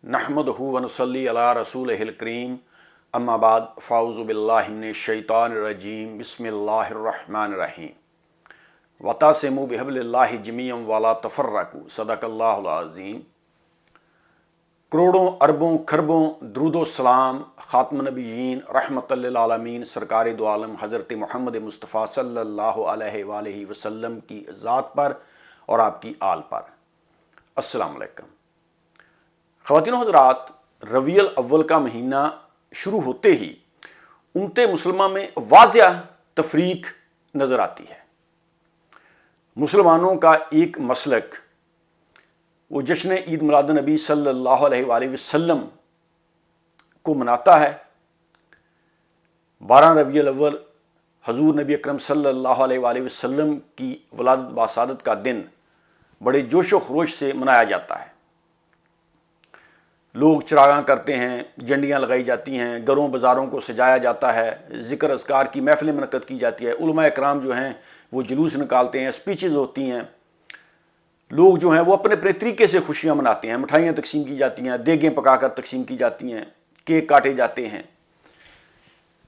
नहमदहु व नुसल्ली अला रसूलिहिल करीम अम्मा बाद फ़ाउज़ु बिल्लाहि मिनश शैतानिर रजीम बिस्मिल्लाहिर रहमानिर रहीम वतसिमु बिहब्लिल्लाहि जमीअन वला तफ़र्रक़ू सदक़ल्लाहुल अज़ीम। करोड़ों अरबों खरबों दुरूद व सलाम ख़ातमुन नबिय्यीन रहमतल लिल आलमीन सरकार दो आलम हज़रत मोहम्मद मुस्तफ़ा सल्लल्लाहु अलैहि वसल्लम की ज़ात पर और आपकी आल पर। अस्सलामु अलैकुम। ख़वातीन हज़रात, रबीउल अव्वल का महीना शुरू होते ही उम्मत मुसलमा में वाज़िया तफरीक नज़र आती है। मुसलमानों का एक मसलक वो जश्न ईद मिलाद नबी सल्लल्लाहु अलैहि वसल्लम को मनाता है। 12 रबीउल अव्वल हजूर नबी अकरम सल्लल्लाहु अलैहि वसल्लम की वलादत बासादत का दिन बड़े जोश व खरोश से मनाया जाता है। लोग चिरागां करते हैं, झंडियाँ लगाई जाती हैं, घरों बाज़ारों को सजाया जाता है, ज़िक्र अस्कार की महफ़िलें मुनक़्क़द की जाती है, उलमा इकराम जो हैं वो जुलूस निकालते हैं, स्पीचेज़ होती हैं, लोग जो हैं वो अपने अपने तरीके से खुशियाँ मनाते हैं, मिठाइयाँ तकसीम की जाती हैं, देगें पकाकर तकसीम की जाती हैं, केक काटे जाते हैं।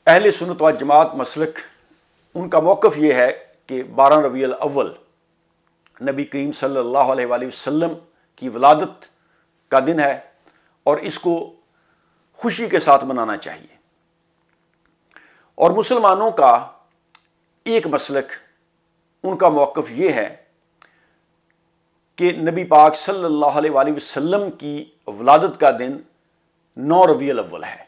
अहले सुन्नत व जमात मसलक उनका मौक़िफ़ ये है कि 12 रबीउल अव्वल नबी करीम सल्लल्लाहु अलैहि वसल्लम की वलादत का दिन है और इसको खुशी के साथ मनाना चाहिए। और मुसलमानों का एक मसलक उनका मौक़िफ़ ये है कि नबी पाक सल्लल्लाहु अलैहि वसल्लम की वलादत का दिन 9 रबीउल अव्वल है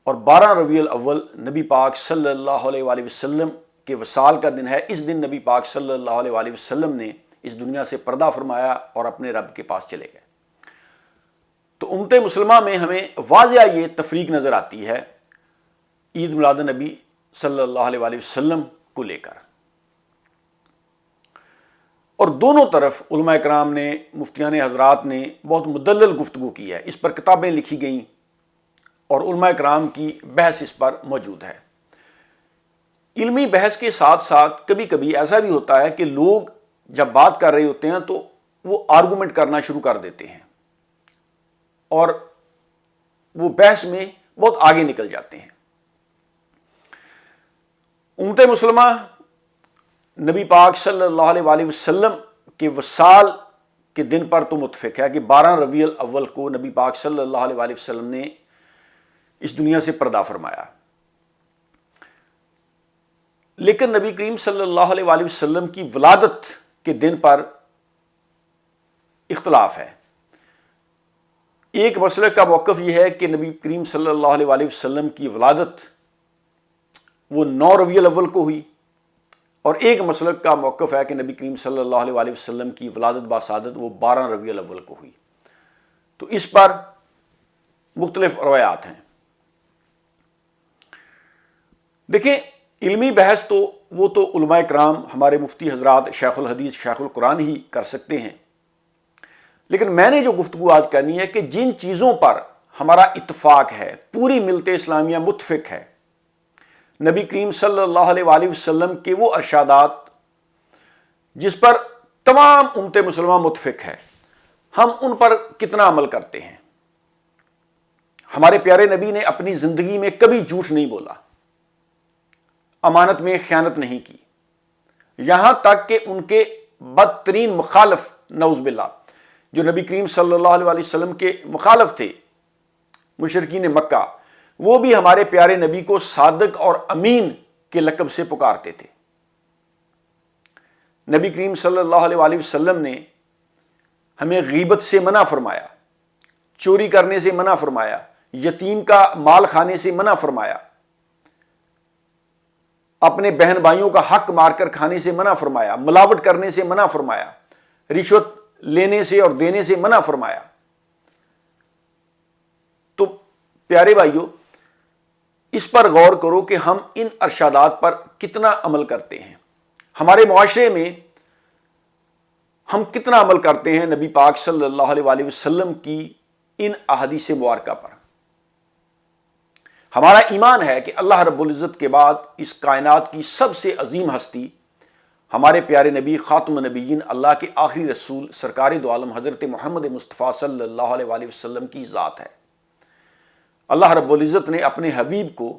और 12 रबीउल अव्वल नबी पाक सल्लल्लाहु अलैहि वसल्लम के वसाल का दिन है। इस दिन नबी पाक सल्लल्लाहु अलैहि वसल्लम ने इस दुनिया से पर्दा फरमाया और अपने रब के पास चले गए। तो उम्मत मुसलमा में हमें वाज़िया ये तफरीक नज़र आती है ईद मिलाद नबी सल्लल्लाहु अलैहि वसल्लम को लेकर। और दोनों तरफ उलमा इकराम ने, मुफ्तियान हज़रात ने बहुत मुदल्लल गुफ्तगू की है, इस पर किताबें लिखी गईं और उलमा इकराम की बहस इस पर मौजूद है। इल्मी बहस के साथ साथ कभी कभी ऐसा भी होता है कि लोग जब बात कर रहे होते हैं तो वो आर्गूमेंट करना शुरू कर देते हैं और वो बहस में बहुत आगे निकल जाते हैं। उम्मत मुसलमा नबी पाक सल्लल्लाहु अलैहि वसल्लम के वसाल के दिन पर तो मुत्फिक है कि 12 रबीउल अव्वल को नबी पाक सल्लल्लाहु अलैहि वसल्लम ने इस दुनिया से पर्दा फरमाया। लेकिन नबी करीम सल्लल्लाहु अलैहि वसल्लम की वलादत के दिन पर इख्तलाफ है। एक मसले का मौक़िफ़ यह है कि नबी करीम सल्लल्लाहु अलैहि वसल्लम की वलादत वो 9 रबीउल अव्वल को हुई और एक मसलक का मौक़िफ़ है कि नबी करीम सल्लल्लाहु अलैहि वसल्लम की वलादत बासादत वो 12 रबीउल अव्वल को हुई। तो इस पर मुख्तलिफ रवायात हैं। देखिए, इल्मी बहस तो वो तो उलमा इकराम, हमारे मुफ्ती हज़रात, शेखुल हदीस, शेखुल कुरान ही कर सकते हैं। लेकिन मैंने जो गुफ्तगू आज करनी है कि जिन चीज़ों पर हमारा इत्तफाक है, पूरी मिलत इस्लामिया मुत्फिक है, नबी करीम सल्लल्लाहु अलैहि वसल्लम के वो अरशादात जिस पर तमाम उम्मत मुसलमान मुत्फिक है, हम उन पर कितना अमल करते हैं। हमारे प्यारे नबी ने अपनी ज़िंदगी में कभी झूठ नहीं बोला, अमानत में ख़यानत नहीं की, यहाँ तक कि उनके बदतरीन मुखालिफ नऊज़ बिल्लाह जो नबी करीम सल्लल्लाहु अलैहि वसल्लम के मुखालिफ थे, मुशरिकीन मक्का, वो भी हमारे प्यारे नबी को सादिक और अमीन के लक़ब से पुकारते थे। नबी करीम सल्लल्लाहु अलैहि वसल्लम ने हमें गीबत से मना फरमाया, चोरी करने से मना फरमाया, यतीम का माल खाने से मना फरमाया, अपने बहन भाइयों का हक मारकर खाने से मना फरमाया, मिलावट करने से मना फरमाया, रिश्वत लेने से और देने से मना फरमाया। तो प्यारे भाइयों, इस पर गौर करो कि हम इन अरशादात पर कितना अमल करते हैं। हमारे मुआशरे में हम कितना अमल करते हैं नबी पाक सल्लल्लाहु अलैहि वसल्लम की इन अहादीस मुबारका पर। हमारा ईमान है कि अल्लाह रब्बुल इज़्ज़त के बाद इस कायनात की सबसे अजीम हस्ती ہمارے پیارے نبی خاتم النبیین اللہ کے آخری رسول سرکار دو عالم حضرت محمد مصطفیٰ صلی اللہ علیہ وآلہ وسلم کی ذات ہے۔ اللہ رب العزت نے اپنے حبیب کو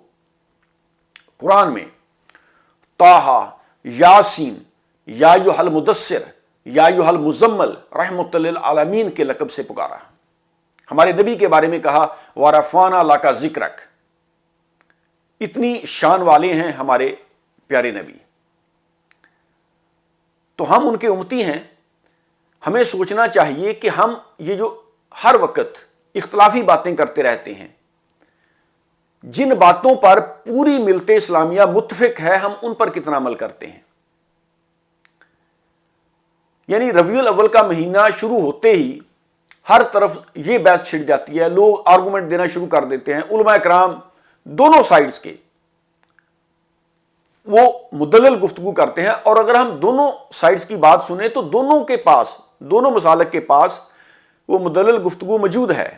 قرآن میں طٰہٰ، یاسین، یا ایھا المدثر، یا ایھا المزمل رحمۃ للعالمین کے لقب سے پکارا۔ ہمارے نبی کے بارے میں کہا وَرَفَعْنَا لَكَ ذِکْرَكَ۔ اتنی شان والے ہیں ہمارے پیارے نبی۔ تو ہم ان کے امتی ہیں، ہمیں سوچنا چاہیے کہ ہم یہ جو ہر وقت اختلافی باتیں کرتے رہتے ہیں، جن باتوں پر پوری ملت اسلامیہ متفق ہے، ہم ان پر کتنا عمل کرتے ہیں۔ یعنی ربیع الاول کا مہینہ شروع ہوتے ہی ہر طرف یہ بحث چھڑ جاتی ہے، لوگ آرگومنٹ دینا شروع کر دیتے ہیں، علماء کرام دونوں سائڈز کے وہ مدلل گفتگو کرتے ہیں، اور اگر ہم دونوں سائڈز کی بات سنیں تو دونوں کے پاس، دونوں مسالک کے پاس وہ مدلل گفتگو موجود ہے،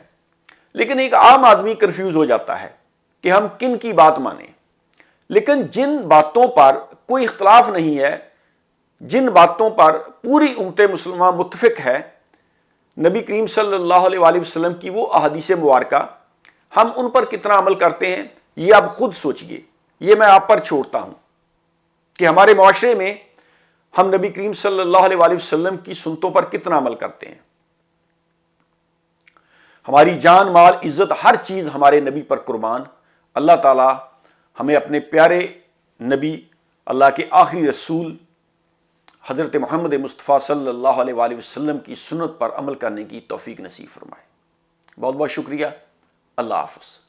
لیکن ایک عام آدمی کنفیوز ہو جاتا ہے کہ ہم کن کی بات مانیں۔ لیکن جن باتوں پر کوئی اختلاف نہیں ہے، جن باتوں پر پوری امت مسلمہ متفق ہے، نبی کریم صلی اللہ علیہ وآلہ وسلم کی وہ احادیث مبارکہ، ہم ان پر کتنا عمل کرتے ہیں، یہ آپ خود سوچئے۔ یہ میں آپ پر چھوڑتا ہوں کہ ہمارے معاشرے میں ہم نبی کریم صلی اللہ علیہ وآلہ وسلم کی سنتوں پر کتنا عمل کرتے ہیں۔ ہماری جان، مال، عزت، ہر چیز ہمارے نبی پر قربان۔ اللہ تعالی ہمیں اپنے پیارے نبی، اللہ کے آخری رسول حضرت محمد مصطفیٰ صلی اللہ علیہ وآلہ وسلم کی سنت پر عمل کرنے کی توفیق نصیب فرمائے۔ بہت بہت شکریہ۔ اللہ حافظ۔